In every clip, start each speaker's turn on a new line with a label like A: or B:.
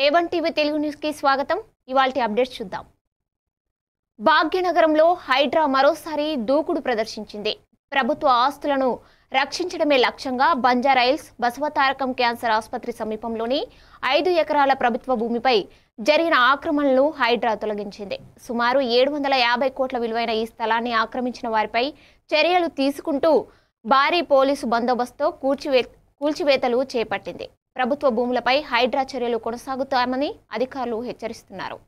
A: A1 TV Telugu news కి స్వాగతం. ఇవాల్టి అప్డేట్స్ చూద్దాం. భాగ్యనగరంలో హైడ్రా మరోసారి దూకుడు ప్రదర్శించింది. ప్రభుత్వ ఆస్తులను రక్షించడమే లక్ష్యంగా బంజారాయిల్స్ బసవతారకం క్యాన్సర్ ఆసుపత్రి సమీపంలోని 5 ఎకరాల ప్రభుత్వ భూమిపై జరిగిన ఆక్రమణలను హైడ్రా తొలగించింది. సుమారు 750 కోట్ల విలువైన ఈ స్థలాన్ని ఆక్రమించిన వారిపై చర్యలు తీసుకుంటూ భారీ పోలీసు బందోబస్తుతో కూల్చివేతలు చేపట్టింది. ప్రభుత్వ భూములపై హైడ్రా చర్యలు కొనసాగుతామని అధికారులు హెచ్చరిస్తున్నారు.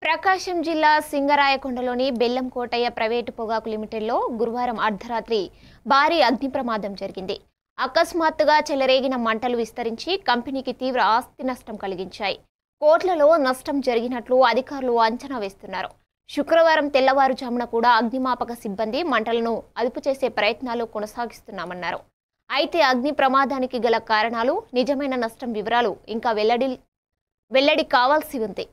A: ప్రకాశం జిల్లా సింగరాయకొండలోని బెల్లంకోటయ్య ప్రైవేటు పొగాకు లిమిటెడ్లో గురువారం అర్ధరాత్రి భారీ అగ్ని ప్రమాదం జరిగింది. అకస్మాత్తుగా చెలరేగిన మంటలు విస్తరించి కంపెనీకి తీవ్ర ఆస్తి నష్టం కలిగించాయి. కోట్లలో నష్టం జరిగినట్లు అధికారులు అంచనా వేస్తున్నారు. శుక్రవారం తెల్లవారుజామున కూడా అగ్నిమాపక సిబ్బంది మంటలను అదుపు చేసే ప్రయత్నాలు కొనసాగిస్తున్నామన్నారు. అయితే అగ్ని ప్రమాదానికి గల కారణాలు, నిజమైన నష్టం వివరాలు ఇంకా వెల్లడి కావాల్సి ఉంది.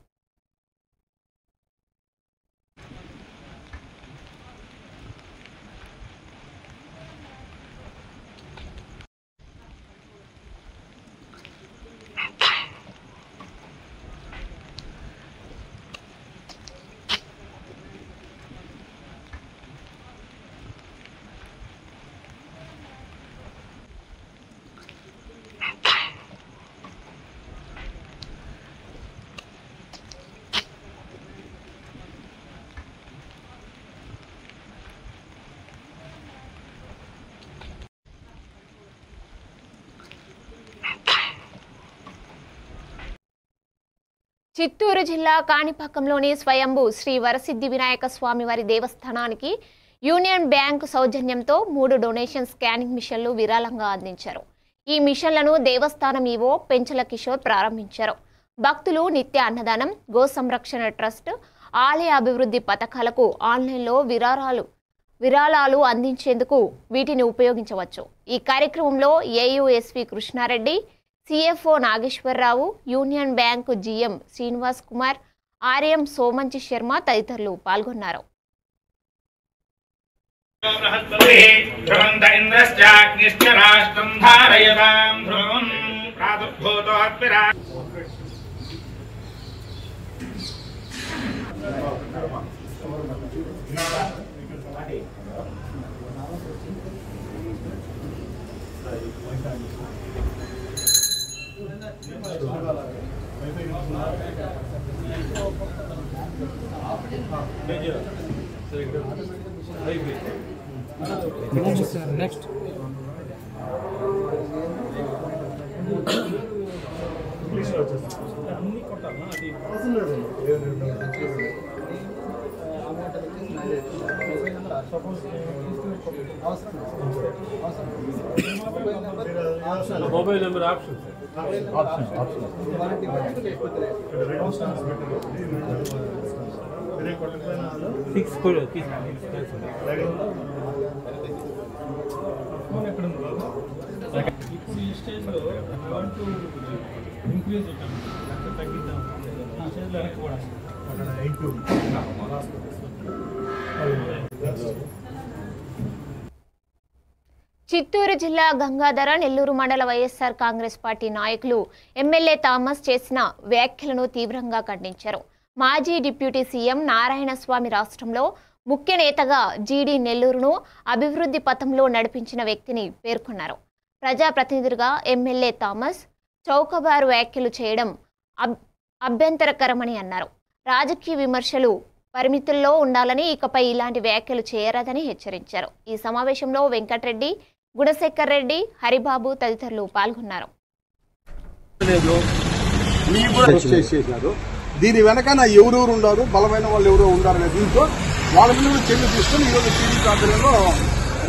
A: చిత్తూరు జిల్లా కాణిపాకంలోని స్వయంభూ శ్రీ వరసిద్ధి వినాయక స్వామివారి దేవస్థానానికి యూనియన్ బ్యాంకు సౌజన్యంతో 3 డొనేషన్ స్కానింగ్ మిషన్లు విరాళంగా అందించారు. ఈ మిషన్లను దేవస్థానం ఈవో పెంచల కిషోర్ ప్రారంభించారు. భక్తులు నిత్య అన్నదానం, గో సంరక్షణ ట్రస్ట్, ఆలయ అభివృద్ధి పథకాలకు ఆన్లైన్లో విరాళాలు అందించేందుకు వీటిని ఉపయోగించవచ్చు. ఈ కార్యక్రమంలో AUSV Krishna Reddy, CFO Nageswara Rao, union bank GM Srinivas Kumar, RM Somanchi Sharma తదితరులు పాల్గొన్నారు.
B: Next. Mobile number option. Six code.
A: Chittoor జిల్లా గంగాధర నెల్లూరు మండల వైఎస్ఆర్ కాంగ్రెస్ పార్టీ నాయకులు ఎమ్మెల్యే థామస్ చేసిన వ్యాఖ్యలను తీవ్రంగా ఖండించారు. మాజీ డిప్యూటీ సీఎం నారాయణస్వామి రాష్ట్రంలో ముఖ్య నేతగా జీడీ నెల్లూరును అభివృద్ధి పథంలో నడిపించిన వ్యక్తిని పేర్కొన్నారు. ప్రజాప్రతినిధులుగా ఎమ్మెల్యే థామస్ చౌకబారు వ్యాఖ్యలు చేయడం అభ్యంతరకరమని అన్నారు. రాజకీయ విమర్శలు పరిమితుల్లో ఉండాలని, ఇకపై ఇలాంటి వ్యాఖ్యలు చేయరాదని హెచ్చరించారు. ఈ సమావేశంలో వెంకటరెడ్డి, గుణశేఖర్ రెడ్డి, హరిబాబు తదితరులు పాల్గొన్నారు.
C: దీని వెనక ఎవరెవరు ఉన్నారు, బలమైన వాళ్ళు ఎవరో ఉన్నారనే దీంతో వాళ్ళ మీద చర్య తీసుకుని ఈరోజు టీడీపీ ఆధ్వర్యంలో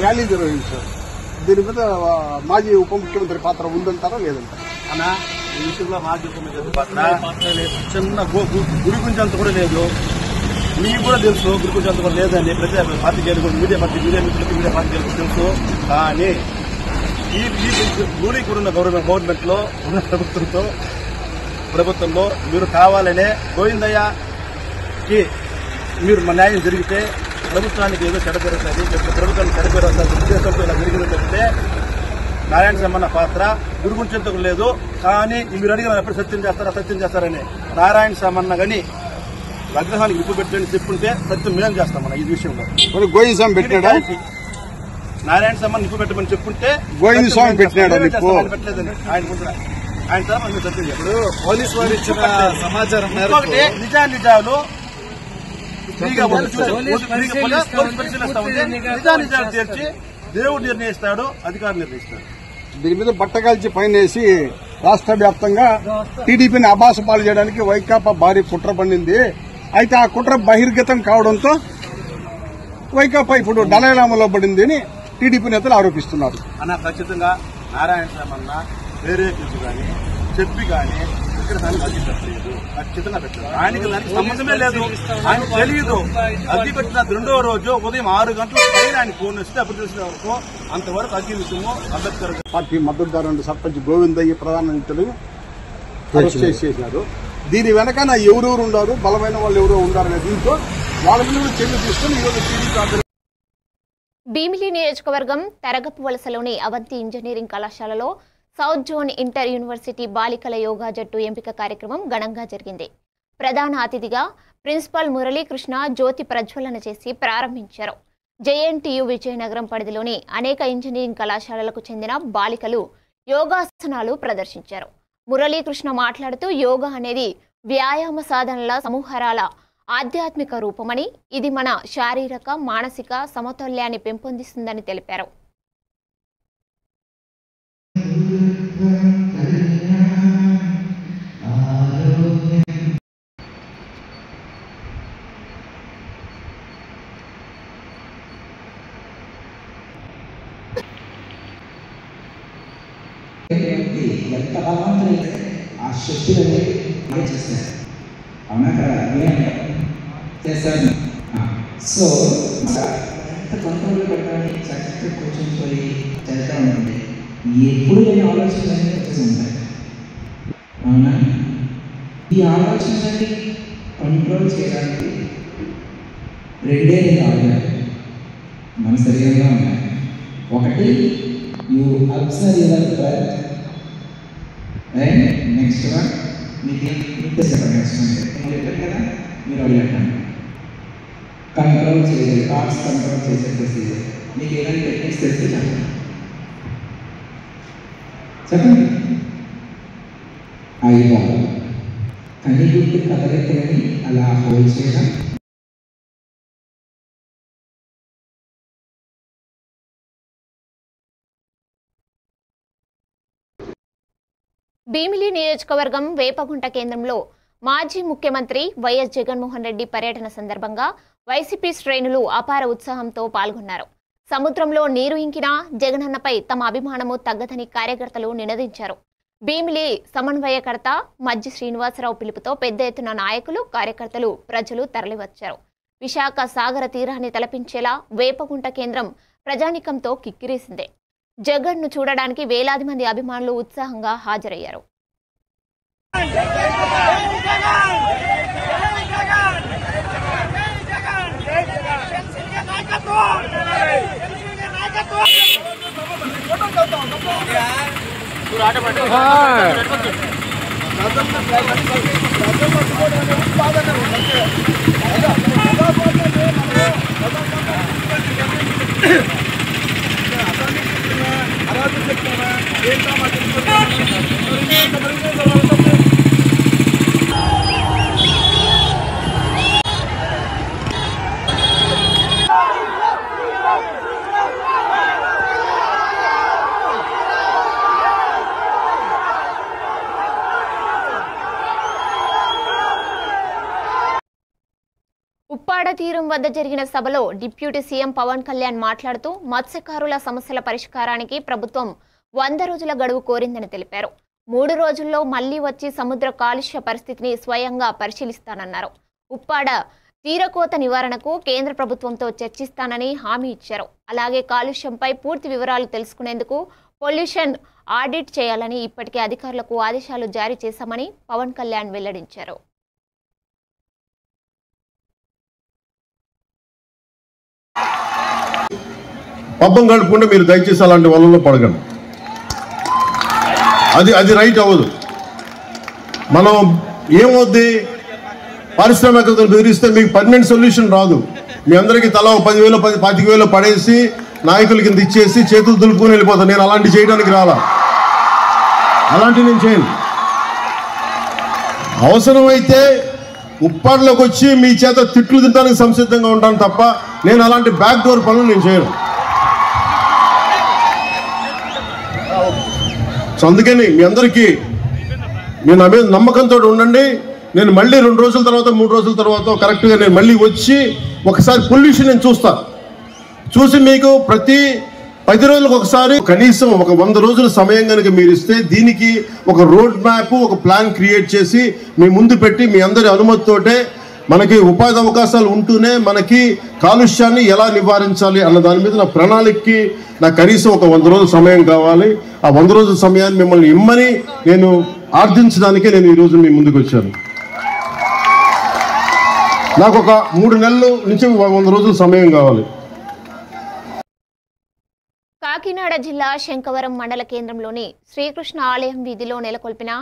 C: ర్యాలీ నిర్వహించారు. దీని మీద మాజీ ఉప ముఖ్యమంత్రి పాత్ర ఉందంటారా లేదంటారా?
D: అన్నా ఈ విషయంలో మాజీ ఉప ముఖ్యమంత్రి పాత్ర చిన్న గుడి గురించి అంత కూడా లేదు. మీకు కూడా తెలుసు గుడి గురించి అంత కూడా లేదని ప్రతి పార్టీకి మీడియా మిత్రులకు మీడియా పార్టీకి తెలుసు. కానీ ఈ గూడికి ఉన్న గవర్నమెంట్ లో ఉన్న ప్రభుత్వంలో మీరు కావాలనే గోవిందయ్యకి మీరు న్యాయం జరిగితే ప్రభుత్వానికి ఏదో చెడపేరుతుంది, ప్రభుత్వానికి చెడపేరుస్తుంది ఉద్దేశంతో ఇలా జరిగిందని చెప్తే నారాయణ సమ్మన్న పాత్ర గురుగుంచెంతకు లేదు. కానీ మీరు అడిగిన ఎప్పుడు సత్యం చేస్తారని నారాయణ సమ్మన్న గాని విగ్రహానికి నిప్పు పెట్టని చెప్పుంటే సత్యం మేం చేస్తామన్న. ఈ విషయంలో
C: గోవిందస్వామి పెట్టాడా?
D: నారాయణ సమ్మన్న నిప్పు పెట్టమని చెప్పుంటే
C: గోవిందస్వామి పెట్టాడు.
D: పెట్టలేదని ఆయన తరఫున సత్యం
E: ఇప్పుడు పోలీసు వారు ఇచ్చిన సమాచారం
D: నిజాలు నిజాలు చేర్చి దేవుడు నిర్ణయిస్తాడు, అధికారులు నిర్ణయిస్తాడు.
C: దీని మీద బట్టగాల్చి పైన వేసి రాష్ట్ర వ్యాప్తంగా టీడీపీని అబాస పాలు చేయడానికి వైకాపా భారీ కుట్ర పండింది. అయితే ఆ కుట్ర బహిర్గతం కావడంతో వైకాపా ఇప్పుడు డలైలామలో పడింది అని టీడీపీ నేతలు ఆరోపిస్తున్నారు.
D: అన్న ఖచ్చితంగా నారాయణ సమ్మన్న వేరే పిలిచి కానీ చెప్పి కానీ ఇక్కడ దాన్ని అగ్గి పెట్టలేదు, ఖచ్చితంగా పెట్టలేదు. ఆయనకి దానికి సంబంధమే లేదు, ఆయన తెలియదు. అగ్గి పెట్టిన 2వ రోజు ఉదయం 6 గంటల పైన ఆయన ఫోన్ వస్తే అప్పుడు తెలిసిన వరకు అంతవరకు అగ్గి విషయము అంబేద్కర్
C: పార్టీ మద్దతుదారుడు సర్పంచ్ గోవిందయ్య ప్రధాన నేతలు అరెస్ట్ చేశారు. దీని వెనక ఎవరెవరు ఉన్నారు, బలమైన వాళ్ళు ఎవరో ఉన్నారనే దీంతో వాళ్ళ మీద చర్య తీసుకుని ఈరోజు టీడీపీ ఆధ్వర్యంలో
A: భీమిలి నియోజకవర్గం తరగపు వలసలోని అవంతి ఇంజనీరింగ్ కళాశాలలో సౌత్ జోన్ ఇంటర్ యూనివర్సిటీ బాలికల యోగా జట్టు ఎంపిక కార్యక్రమం ఘనంగా జరిగింది. ప్రధాన అతిథిగా ప్రిన్సిపల్ మురళీకృష్ణ జ్యోతి ప్రజ్వలన చేసి ప్రారంభించారు. జేఎన్టీయూ విజయనగరం పరిధిలోని అనేక ఇంజనీరింగ్ కళాశాలలకు చెందిన బాలికలు యోగాసనాలు ప్రదర్శించారు. మురళీకృష్ణ మాట్లాడుతూ యోగా అనేది వ్యాయామ సాధనల సమూహారాల ఆధ్యాత్మిక రూపమని, ఇది మన శారీరక మానసిక సమతుల్యాన్ని పెంపొందిస్తుందని తెలిపారు.
F: ఎంత బలవంతులు ఆ శక్తులని చేస్తారు. అవునా కదా? చేస్తారు. సో ఎంత కంట్రోల్లో పెట్టాలని చక్కగా కూర్చొని చేస్తూ ఉంటుంది. ఎప్పుడు లేని ఆలోచనలన్నీ వచ్చి ఉంటాయి. అవునా? ఈ ఆలోచనని కంట్రోల్ చేయడానికి 2 ఆలోచనలు మన శరీరంలో ఉన్నాయి. ఒకటి, you observe your breath, and next one మీకు చెప్పండి కదా, మీరు అడిగండి. కంట్రోల్ చేయాలి, థాట్స్ కంట్రోల్ చేసే ప్రొసీజర్. మీకు ఏదైనా టెక్నిక్స్ తెలిస్తే చెప్పండి. ఐబాల్ కనిగుడ్డు కదలికలని అలా హోల్డ్ చేయడం,
A: భీమిలి నియోజకవర్గం వేపగుంట కేంద్రంలో మాజీ ముఖ్యమంత్రి వైఎస్ జగన్మోహన్ రెడ్డి పర్యటన సందర్భంగా వైసీపీ శ్రేణులు అపార ఉత్సాహంతో పాల్గొన్నారు. సముద్రంలో నీరు ఇంకినా జగనన్నపై తమ అభిమానము తగ్గదని కార్యకర్తలు నినదించారు. భీమిలి సమన్వయకర్త మజ్జి శ్రీనివాసరావు పిలుపుతో పెద్ద ఎత్తున నాయకులు, కార్యకర్తలు, ప్రజలు తరలివచ్చారు. విశాఖ సాగర తీరాన్ని తలపించేలా వేపగుంట కేంద్రం ప్రజానికంతో కిక్కిరేసిందే. జగన్ను చూడడానికి వేలాది మంది అభిమానులు ఉత్సాహంగా హాజరయ్యారు. తీరం వద్ద జరిగిన సభలో డిప్యూటీ సీఎం పవన్ కళ్యాణ్ మాట్లాడుతూ మత్స్యకారుల సమస్యల పరిష్కారానికి ప్రభుత్వం 100 రోజుల గడువు కోరిందని తెలిపారు. 3 రోజుల్లో మళ్లీ వచ్చి సముద్ర కాలుష్య పరిస్థితిని స్వయంగా పరిశీలిస్తానన్నారు. ఉప్పాడ తీరకోత నివారణకు కేంద్ర ప్రభుత్వంతో చర్చిస్తానని హామీ ఇచ్చారు. అలాగే కాలుష్యంపై పూర్తి వివరాలు తెలుసుకునేందుకు పొల్యూషన్ ఆడిట్ చేయాలని ఇప్పటికే అధికారులకు ఆదేశాలు జారీ చేశామని పవన్ కళ్యాణ్ వెల్లడించారు.
G: పబ్బం గడుపుకుంటే మీరు దయచేసి అలాంటి వలలో పడగండి. అది రైట్ అవ్వదు. మనం ఏమవుద్ది, పారిశ్రామికతను బెదిరిస్తే మీకు పర్మనెంట్ సొల్యూషన్ రాదు. మీ అందరికీ తలా 10,000 25,000 పడేసి నాయకుల కింద ఇచ్చేసి చేతులు దులుపుకొని వెళ్ళిపోతాను. నేను అలాంటి చేయడానికి రాలా, అలాంటి నేను చేయను. అవసరమైతే ఉప్పాడలోకి వచ్చి మీ చేత తిట్లు తినడానికి సంసిద్ధంగా ఉంటాను తప్ప నేను అలాంటి బ్యాక్ డోర్ పనులు నేను చేయను. సో అందుకని మీ అందరికీ నేను నా మీద నమ్మకంతో ఉండండి. నేను మళ్ళీ 2 రోజుల తర్వాత 3 రోజుల తర్వాత కరెక్ట్గా నేను మళ్ళీ వచ్చి ఒకసారి పొల్యూషన్ నేను చూసి మీకు ప్రతి 10 రోజులకు ఒకసారి కనీసం ఒక 100 రోజుల సమయం కనుక మీరు ఇస్తే దీనికి ఒక రోడ్ మ్యాప్, ఒక ప్లాన్ క్రియేట్ చేసి మీ ముందు పెట్టి మీ అందరి అనుమతితోటే మనకి ఉపాధి అవకాశాలు ఉంటూనే మనకి కాలుష్యాన్ని ఎలా నివారించాలి అన్న దాని మీద నా ప్రణాళికకి నాకు కనీసం ఒక 100 రోజుల సమయం కావాలి. ఆ 100 రోజుల సమయాన్ని మిమ్మల్ని ఇమ్మని నేను ఆర్థించడానికే నేను ఈరోజు మీ ముందుకు వచ్చాను. నాకు ఒక 3 నెలల నుంచి 100 రోజుల సమయం కావాలి.
A: కాకినాడ జిల్లా శంకవరం మండల కేంద్రంలోని శ్రీకృష్ణ ఆలయం వీధిలో నెలకొల్పిన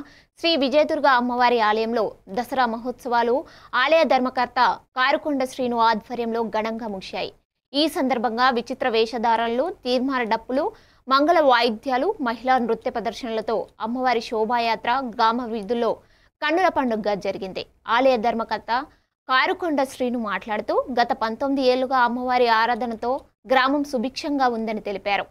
A: శ్రీ విజయదుర్గ అమ్మవారి ఆలయంలో దసరా మహోత్సవాలు ఆలయ ధర్మకర్త కారుకొండ శ్రీను ఆధ్వర్యంలో ఘనంగా ముగిశాయి. ఈ సందర్భంగా విచిత్ర వేషధారణలు, తీర్మాన డప్పులు, మంగళ వాయిద్యాలు, మహిళా నృత్య ప్రదర్శనలతో అమ్మవారి శోభాయాత్ర గ్రామ వీధుల్లో కన్నుల పండుగగా జరిగింది. ఆలయ ధర్మకర్త కారుకొండ శ్రీను మాట్లాడుతూ గత 19 ఏళ్లుగా అమ్మవారి ఆరాధనతో గ్రామం సుభిక్షంగా ఉందని తెలిపారు.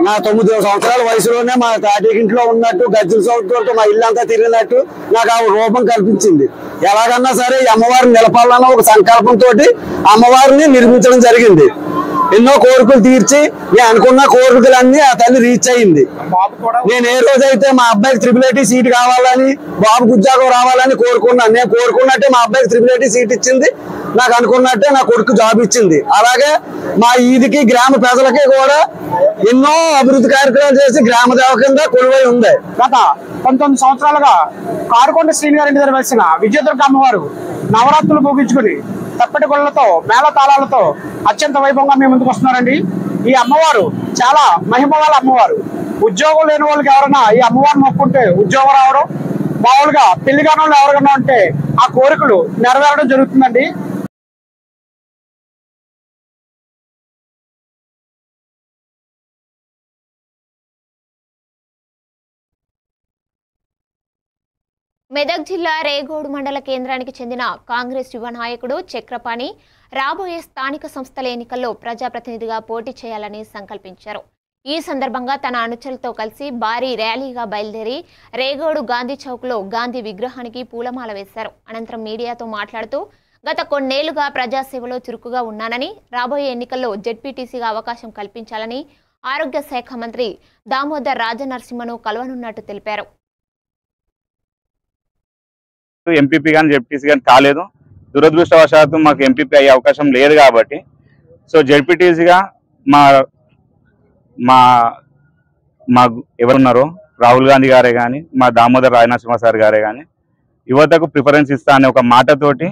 H: నా 9 సంవత్సరాల వయసులోనే మా తాటింట్లో ఉన్నట్టు గజ్జల సౌత్తో మా ఇల్లంతా తిరిగినట్టు నాకు ఆ రూపం కల్పించింది. ఎలాగన్నా సరే ఈ అమ్మవారిని నిలపాలన్న ఒక సంకల్పంతో అమ్మవారిని నిర్మించడం జరిగింది. ఎన్నో కోరికలు తీర్చి నేను అనుకున్న కోరికలన్నీ ఆ తల్లి రీచ్ అయింది. నేను ఏ రోజైతే మా అబ్బాయికి AAA సీట్ కావాలని, బాబుకు ఉద్యోగం రావాలని కోరుకున్నాను. నేను కోరుకున్నట్టే మా అబ్బాయికి AAA సీట్ ఇచ్చింది. నాకు అనుకున్నట్టే నా కొడుకు జాబ్ ఇచ్చింది. అలాగే మా ఈదికి గ్రామ ప్రజలకి కూడా ఎన్నో అభివృద్ధి కార్యక్రమాలు చేసి గ్రామ దేవ కింద కొలువై ఉంది.
I: గత 19 సంవత్సరాలుగా కారుకొండ శ్రీను గారి దగ్గర వచ్చిన విజయదుర్గ అమ్మవారు నవరాత్రులు ముగించుకుని తప్పటి గొల్లతో మేళతాళాలతో అత్యంత వైభవంగా మేము ముందుకు వస్తున్నారండి. ఈ అమ్మవారు చాలా మహిమ గల అమ్మవారు. ఉద్యోగం లేని వాళ్ళకి ఎవరైనా ఈ అమ్మవారిని మొక్కుంటే ఉద్యోగం రావడం, మామూలుగా పెళ్లిగానే వాళ్ళు ఎవరికైనా ఉంటే ఆ కోరికలు నెరవేరడం జరుగుతుందండి.
A: మెదక్ జిల్లా రేగోడు మండల కేంద్రానికి చెందిన కాంగ్రెస్ యువ నాయకుడు చక్రపాణి రాబోయే స్థానిక సంస్థల ఎన్నికల్లో ప్రజాప్రతినిధిగా పోటీ చేయాలని సంకల్పించారు. ఈ సందర్భంగా తన అనుచరులతో కలిసి భారీ ర్యాలీగా బయలుదేరి రేగోడు గాంధీ చౌక్లో గాంధీ విగ్రహానికి పూలమాల వేశారు. అనంతరం మీడియాతో మాట్లాడుతూ గత కొన్నేళ్లుగా ప్రజాసేవలో చురుకుగా ఉన్నానని, రాబోయే ఎన్నికల్లో జెడ్పీటీసీగా అవకాశం కల్పించాలని ఆరోగ్య శాఖ మంత్రి దామోదర్ రాజనరసింహను కలవనున్నట్టు తెలిపారు.
J: ఎంపీపీ కానీ జెడ్పీటీసీ కానీ కాలేదు. దురదృష్టవశాత్తు మాకు ఎంపీపీ అయ్యే అవకాశం లేదు కాబట్టి సో జెడ్పీటీసీగా మా మా మా ఎవరున్నారో రాహుల్ గాంధీ గారే కానీ, మా దామోదర్ రాజనరసింహ సార్ గారే కానీ యువతకు ప్రిఫరెన్స్ ఇస్తా అనే ఒక మాటతోటి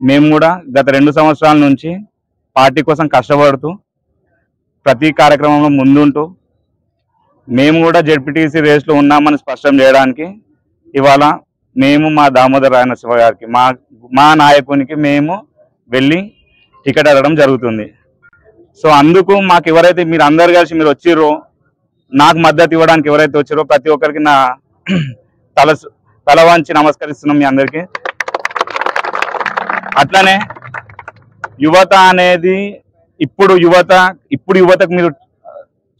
J: మేము కూడా గత 2 సంవత్సరాల నుంచి పార్టీ కోసం కష్టపడుతూ ప్రతి కార్యక్రమంలో ముందుంటూ మేము కూడా జెడ్పీటీసీ రేస్లో ఉన్నామని స్పష్టం చేయడానికి ఇవాళ మేము మా దామోదర్ రాజనరసింహ గారికి మా నాయకునికి మేము వెళ్ళి టికెట్ అడగడం జరుగుతుంది. సో అందుకు మాకు ఎవరైతే మీరు అందరు కలిసి మీరు వచ్చిర్రో, నాకు మద్దతు ఇవ్వడానికి ఎవరైతే వచ్చారో ప్రతి ఒక్కరికి నా తల వంచి నమస్కరిస్తున్నాం మీ అందరికీ. అట్లనే యువత అనేది ఇప్పుడు యువతకు మీరు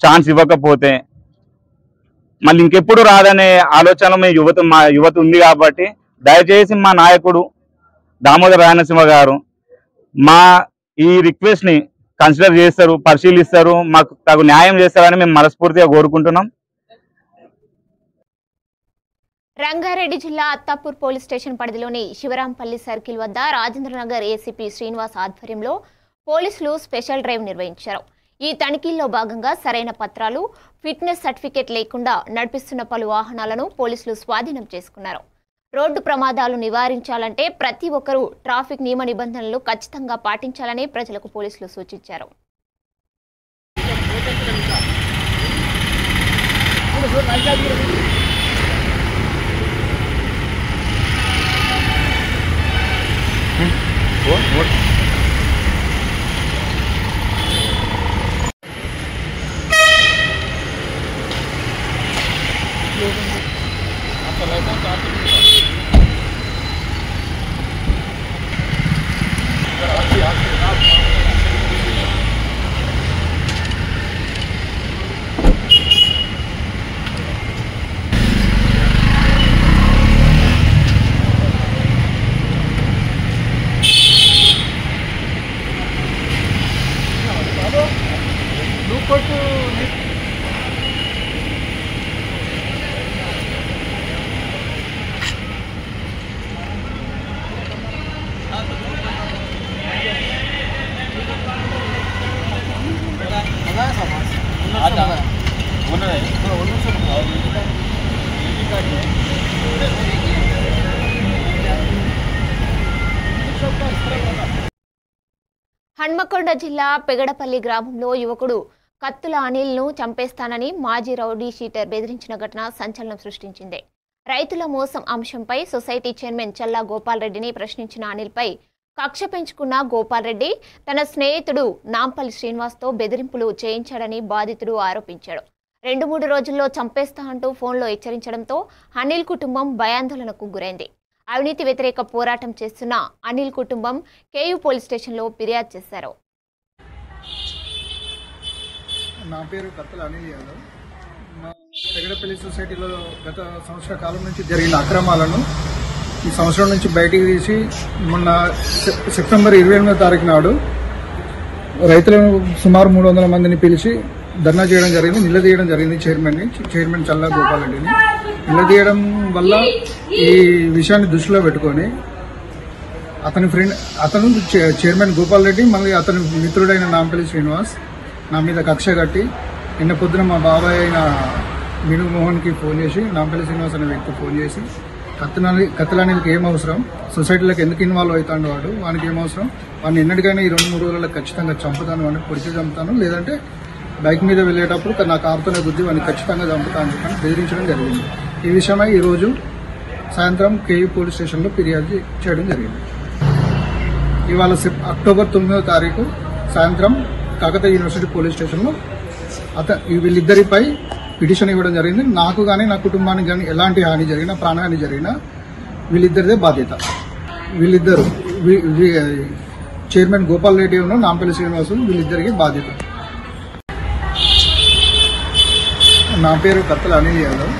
J: ఛాన్స్ ఇవ్వకపోతే మళ్ళీ ఇంకెప్పుడు రాదనే ఆలోచన మా యువత ఉంది కాబట్టి దయచేసి మా నాయకుడు దామోదర రాయనసింహ గారు మా ఈ రిక్వెస్ట్ ని కన్సిడర్ చేస్తారు, పరిశీలిస్తారు, మాకు తగు న్యాయం చేస్తారని మేము మనస్ఫూర్తిగా కోరుకుంటున్నాం.
A: రంగారెడ్డి జిల్లా అత్తాపూర్ పోలీస్ స్టేషన్ పరిధిలోని శివరాంపల్లి సర్కిల్ వద్ద రాజేంద్రనగర్ ఏసీపీ శ్రీనివాస్ ఆధ్వర్యంలో పోలీసులు స్పెషల్ డ్రైవ్ నిర్వహించారు. ఈ తనిఖీల్లో భాగంగా సరైన పత్రాలు, ఫిట్నెస్ సర్టిఫికేట్ లేకుండా నడిపిస్తున్న పలు వాహనాలను పోలీసులు స్వాధీనం చేసుకున్నారు. రోడ్డు ప్రమాదాలు నివారించాలంటే ప్రతి ఒక్కరూ ట్రాఫిక్ నియమ నిబంధనలు ఖచ్చితంగా పాటించాలని ప్రజలకు పోలీసులు సూచించారు. హన్మకొండ జిల్లా పెగడపల్లి గ్రామంలో యువకుడు కత్తుల అనిల్ను చంపేస్తానని మాజీ రౌడీ షీటర్ బెదిరించిన ఘటన సంచలనం సృష్టించింది. రైతుల మోసం అంశంపై సొసైటీ చైర్మన్ చల్లా గోపాల్ రెడ్డిని ప్రశ్నించిన అనిల్పై కక్ష పెంచుకున్న గోపాల్ రెడ్డి తన స్నేహితుడు నాంపల్లి శ్రీనివాస్తో బెదిరింపులు చేయించాడని బాధితుడు ఆరోపించాడు. 2-3 రోజుల్లో చంపేస్తా అంటూ ఫోన్లో హెచ్చరించడంతో అనిల్ కుటుంబం భయాందోళనకు గురైంది. అవినీతి వ్యతిరేక పోరాటం చేస్తున్న అనిల్ కుటుంబం కేయూ పోలీస్ స్టేషన్లో ఫిర్యాదు చేశారు.
E: నా పేరు కత్తుల అనిల్ యాదవ్. మా పెగడపల్లి సొసైటీలో గత సంవత్సర కాలం నుంచి జరిగిన అక్రమాలను ఈ సంవత్సరం నుంచి బయటికి తీసి మొన్న సెప్టెంబర్ 28వ తారీఖు నాడు రైతులను సుమారు 300 మందిని పిలిచి ధర్నా చేయడం జరిగింది, నిలదీయడం జరిగింది. చైర్మన్ చల్లా గోపాల్ రెడ్డిని నిలదీయడం వల్ల ఈ విషయాన్ని దృష్టిలో పెట్టుకొని అతను చైర్మన్ గోపాల్ రెడ్డి మళ్ళీ అతని మిత్రుడైన నాంపల్లి శ్రీనివాస్ నా మీద కక్ష కట్టి నిన్న పొద్దున మా బాబాయ్ అయిన మిను మోహన్కి ఫోన్ చేసి, నాంపల్లి శ్రీనివాస్ అనే వ్యక్తి ఫోన్ చేసి కత్తులనేది ఏం అవసరం, సొసైటీలకు ఎందుకు ఇన్వాల్వ్ అవుతాడు వాడు, వానికి ఏం అవసరం, వాడిని ఎన్నటికైనా ఈ 2-3 రోజుల్లో ఖచ్చితంగా చంపుతాను, వాడిని పొడిచి చంపుతాను, లేదంటే బైక్ మీద వెళ్ళేటప్పుడు నా కారుతోనే గుద్ది వాడిని ఖచ్చితంగా చంపుతాను అని బెదిరించడం జరిగింది. ఈ విషయమై ఈరోజు సాయంత్రం కేయూ పోలీస్ స్టేషన్లో ఫిర్యాదు చేయడం జరిగింది. ఇవాళ అక్టోబర్ 9వ తారీఖు సాయంత్రం కాకతీయ యూనివర్సిటీ పోలీస్ స్టేషన్లో వీళ్ళిద్దరిపై పిటిషన్ ఇవ్వడం జరిగింది. నాకు కానీ నా కుటుంబానికి కానీ ఎలాంటి హాని జరిగినా, ప్రాణహాని జరిగినా వీళ్ళిద్దరిదే బాధ్యత. వీళ్ళిద్దరు చైర్మన్ గోపాల్ రెడ్డి ఉన్న నాంపల్లి శ్రీనివాసు వీళ్ళిద్దరికి బాధ్యత. నా పేరు కత్తుల అనిల్ యాదవ్.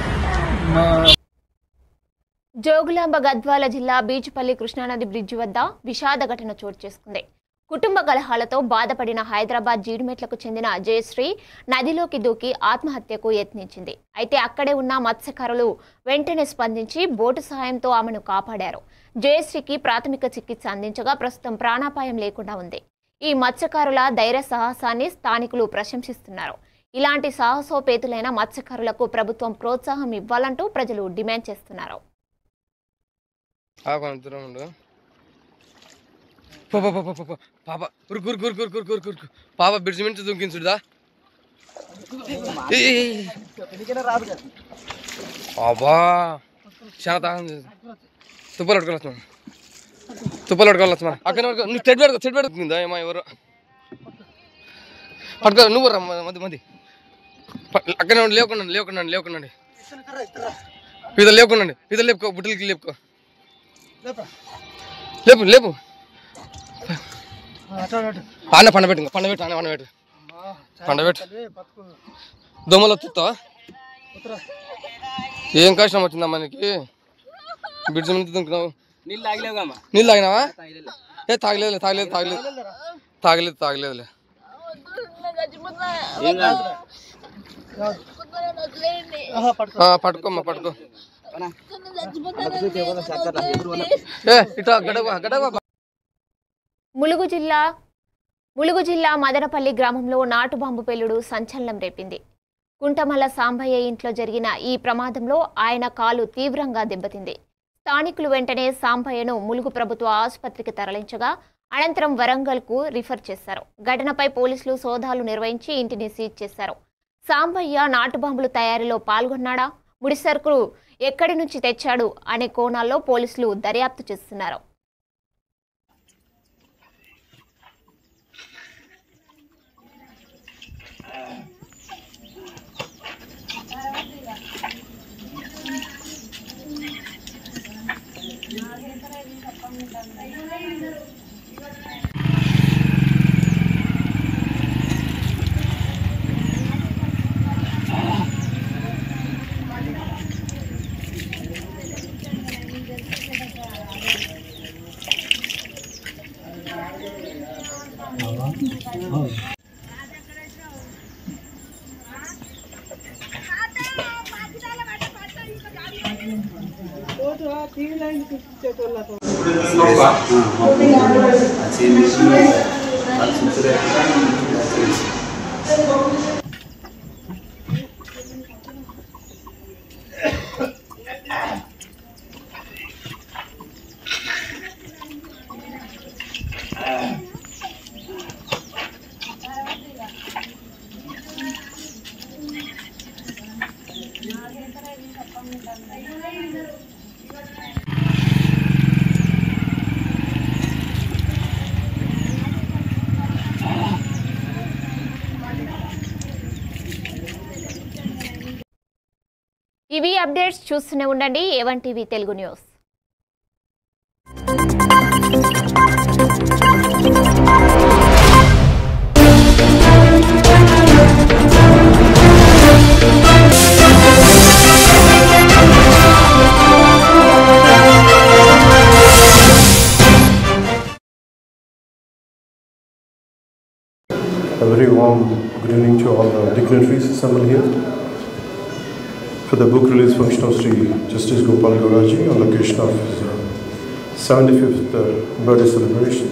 A: జోగులాంబ గద్వాల జిల్లా బీచుపల్లి కృష్ణానది బ్రిడ్జి వద్ద విషాద ఘటన చోటు చేసుకుంది. కుటుంబ కలహాలతో బాధపడిన హైదరాబాద్ జీడిమెట్లకు చెందిన జయశ్రీ నదిలోకి దూకి ఆత్మహత్యకు యత్నించింది. అయితే అక్కడే ఉన్న మత్స్యకారులు వెంటనే స్పందించి బోటు సహాయంతో ఆమెను కాపాడారు. జయశ్రీకి ప్రాథమిక చికిత్స అందించగా ప్రస్తుతం ప్రాణాపాయం లేకుండా ఉంది. ఈ మత్స్యకారుల ధైర్య సాహసాన్ని స్థానికులు ప్రశంసిస్తున్నారు. ఇలాంటి సాహసోపేతులైన మత్స్యకారులకు ప్రభుత్వం ప్రోత్సాహం ఇవ్వాలంటూ ప్రజలు డిమాండ్ చేస్తున్నారు.
K: పాప బ్రిడ్జ్ నుంచి దుంకించుడా అబ్బా చాలా తుప్పలు పట్టుకోవచ్చు మనం అక్కడ నువ్వు చెట్టు పెడుతుందా ఏమో ఎవరు పట్టుకో నువ్వు రా మంది అక్కడ లేకుండా ఇద్దరు లేకుండా ఇద్దరు లేపుకో బుట్టలకి లేపుకో లేపు అన్న పండబెట్టు పండబెట్టు దోమలు వస్తావా ఏం కష్టం వచ్చిందా మనకి బ్రిడ్జ్ మీద దుంకున్నావు నీళ్ళు తాగినావా ఏ తాగలేదులే పట్టుకోమ్మా పట్టుకో
A: ములుగు జిల్లా మదనపల్లి గ్రామంలో నాటు బాంబు పేలుడు సంచలనం రేపింది. కుంటమల్ల సాంబయ్య ఇంట్లో జరిగిన ఈ ప్రమాదంలో ఆయన కాలు తీవ్రంగా దెబ్బతింది. స్థానికులు వెంటనే సాంబయ్యను ములుగు ప్రభుత్వ ఆసుపత్రికి తరలించగా అనంతరం వరంగల్కు రిఫర్ చేశారు. ఘటనపై పోలీసులు సోదాలు నిర్వహించి ఇంటిని సీజ్ చేశారు. సాంబయ్య నాటు బాంబుల తయారీలో పాల్గొన్నాడా, ముడి సరుకులు ఎక్కడి నుంచి తెచ్చాడు అనే కోణాల్లో పోలీసులు దర్యాప్తు చేస్తున్నారు. ఇవి అప్డేట్స్ చూస్తూనే ఉండండి A1 TV Telugu news.
L: A very warm good evening to all the dignitaries assembled here for the book release function of Sri Justice Gopal Gauraji on the occasion of his 75th birthday celebration.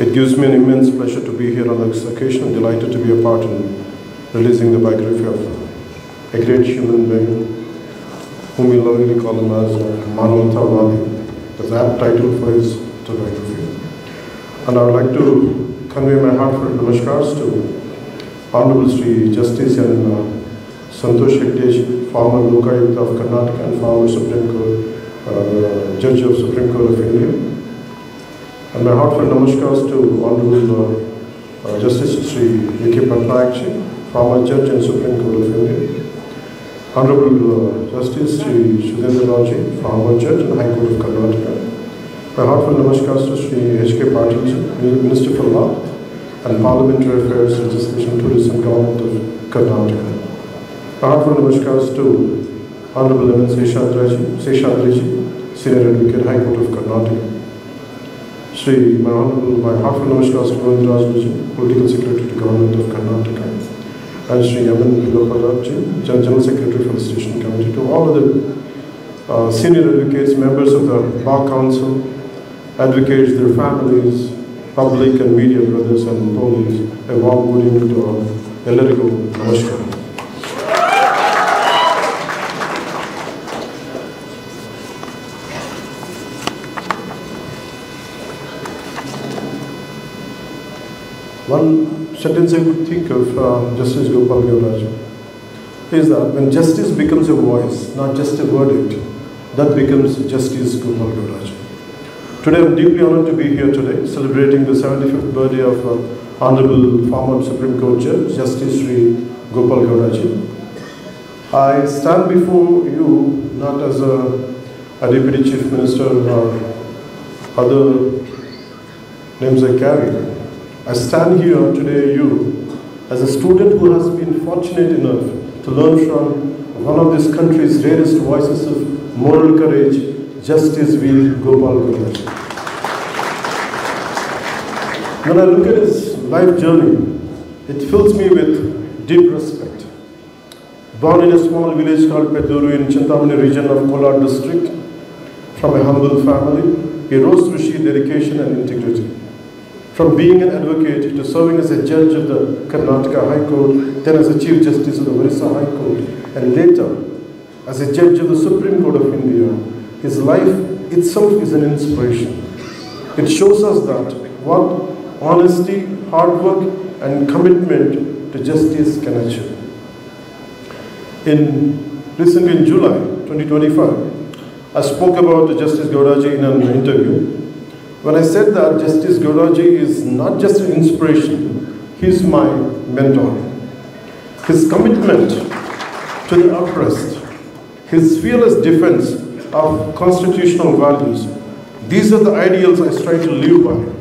L: It gives me an immense pleasure to be here on this occasion. I'm delighted to be a part in releasing the biography of a great human being whom we lovingly call him as Manavatavadi. That's apt title for his biography. And I would like to convey my heartfelt namaskars to Honorable Sri Justice and Santosh Hegde, former Lokayukta of Karnataka and former Supreme Court Judge of Supreme Court of India. And my heartfelt namaskars to Honorable Justice Sri V.K. Patnaik, former Judge and Supreme Court of India. Honorable Justice Sri Sudhendra Raji, former Judge and High Court of Karnataka. My heartfelt namaskars to Sri H.K. Patil, Minister for Law and Parliamentary Affairs, Legislation, Tourism, Government of Karnataka. My heartfelt namaskars to Honorable M. Seshadri, Senior Advocate, High Court of Karnataka. My heartfelt namaskars to Govindaraj, Political Secretary to Government of Karnataka. And Sri M. Piloparabji, General Secretary for the Station Committee. To all of the senior advocates, members of the Bar Council, advocates, their families, public and media brothers and police, a warm good evening to all. Ellarigu namaskar. One sentence I would think of Justice Gopal Gauraji is that when justice becomes a voice, not just a verdict, that becomes Justice Gopal Gauraji. Today I am deeply honored to be here today, celebrating the 75th birthday of Honorable former Supreme Court Judge, Justice Sri Gopal Gauraji. I stand before you not as a Deputy Chief Minister or other names I carry. I stand here today, you, as a student who has been fortunate enough to learn from one of this country's rarest voices of moral courage, Justice V. Gopal Godaji. When I look at his life journey, it fills me with deep respect. Born in a small village called Peduru in Chintamani region of Kolar district, from a humble family, he rose through sheer dedication and integrity. From being an advocate to serving as a judge of the Karnataka High Court, then as a Chief Justice of the Orissa High Court, and later as a judge of the Supreme Court of India, his life itself is an inspiration. It shows us that what honesty, hard work, and commitment to justice can achieve. Recently in July 2025, I spoke about Justice Godaji in an interview. When I said that Justice Godaji is not just an inspiration, he is my mentor. His commitment to the oppressed, his fearless defense of constitutional values, these are the ideals I strive to live by.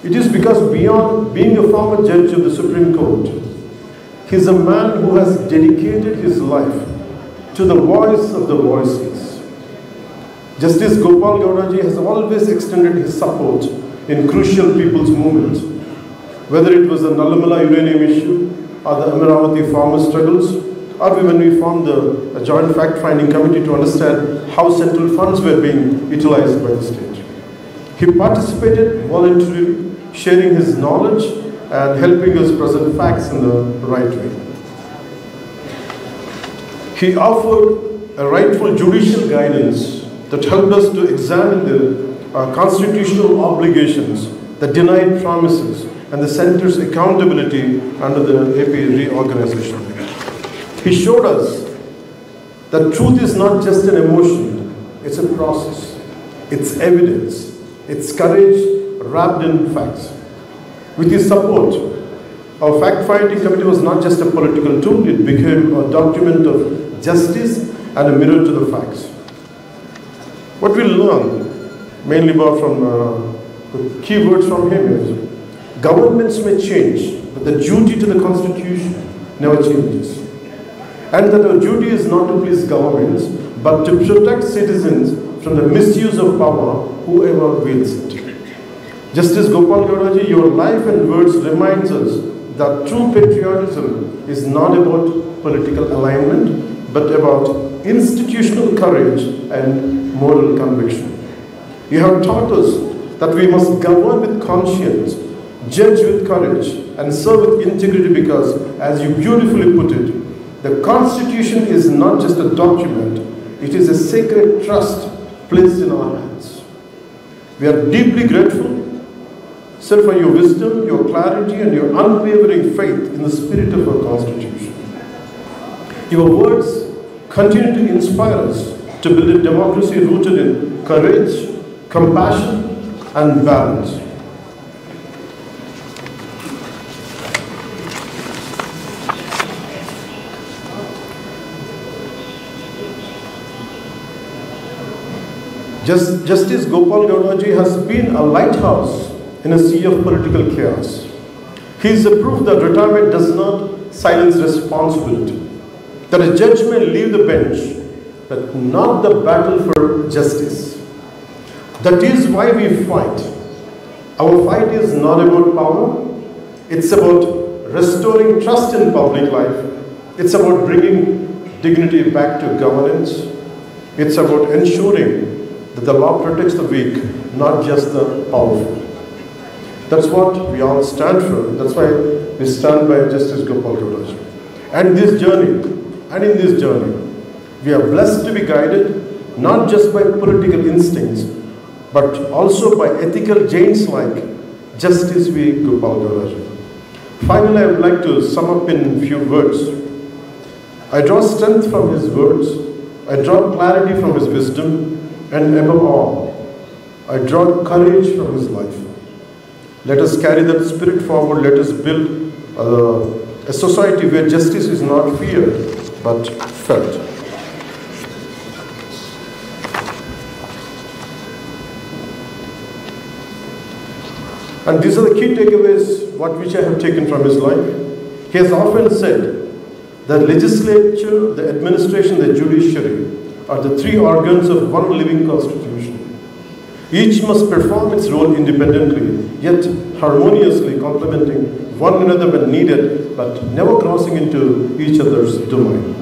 L: It is because beyond being a former judge of the Supreme Court, he is a man who has dedicated his life to the voice of the voiceless. Justice Gopal Godaji has always extended his support in crucial people's movements, whether it was the Nallamala uranium issue or the Amaravati farmer struggles, or when we formed a joint fact-finding committee to understand how central funds were being utilized by the state. He participated voluntarily, sharing his knowledge and helping us present facts in the right way. He offered a rightful judicial guidance that helped us to examine the constitutional obligations, the denied promises, and the center's accountability under the AP Reorganization Act. He showed us that truth is not just an emotion, it's a process, it's evidence, it's courage wrapped in facts. With his support, our fact-finding committee was not just a political tool, it became a document of justice and a mirror to the facts. What we learned, mainly from the key words from him is, governments may change, but the duty to the Constitution never changes. And that our duty is not to please governments, but to protect citizens from the misuse of power, whoever wields it. Justice Gopal Godaji, your life and words reminds us that true patriotism is not about political alignment, but about institutional courage and moral conviction. You have taught us that we must govern with conscience, judge with courage, and serve with integrity because, as you beautifully put it, the Constitution is not just a document, it is a sacred trust placed in our hands. We are deeply grateful, sir, for your wisdom, your clarity, and your unwavering faith in the spirit of our Constitution. Your words continue to inspire us to build a democracy rooted in courage, compassion, and balance. Justice Gopal Godaji has been a lighthouse in a sea of political chaos. He is a proof that retirement does not silence responsibility, that a judge may leave the bench, but not the battle for justice. That is why we fight. Our fight is not about power, it's about restoring trust in public life, it's about bringing dignity back to governance, it's about ensuring that the law protects the weak, not just the powerful. That's what we all stand for. That's why we stand by Justice Gopal Godaji. And in this journey, we are blessed to be guided not just by political instincts, but also by ethical giants like Justice V. Gopal Godaji. Finally, I would like to sum up in a few words. I draw strength from his words, I draw clarity from his wisdom, and above all, I draw courage from his life. Let us carry that spirit forward. Let us build a society where justice is not feared, but felt. And these are the key takeaways which I have taken from his life. He has often said The legislature, the administration, the judiciary are the three organs of one living constitution. Each must perform its role independently, yet harmoniously complementing one another when needed, but never crossing into each other's domain.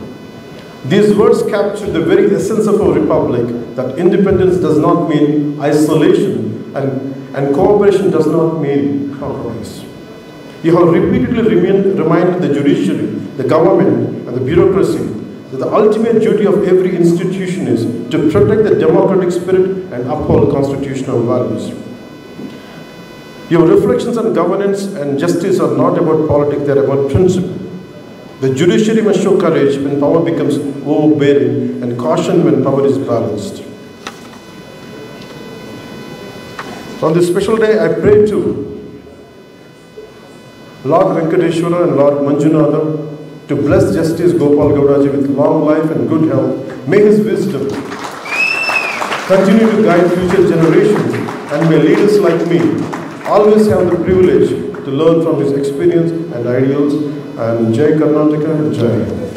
L: These words capture the very essence of our republic, that independence does not mean isolation and cooperation does not mean compromise. You have repeatedly reminded the judiciary, the government, and the bureaucracy that the ultimate duty of every institution is to protect the democratic spirit and uphold constitutional values. Your reflections on governance and justice are not about politics, they are about principle. The judiciary must show courage when power becomes overbearing and caution when power is balanced. On this special day, I pray to Lord Venkateshwara and Lord Manjunatha to bless Justice Gopal Gowdaji with long life and good health. May his wisdom continue to guide future generations, and may leaders like me always have the privilege to learn from his experience and ideals. And Jai Karnataka, Jai.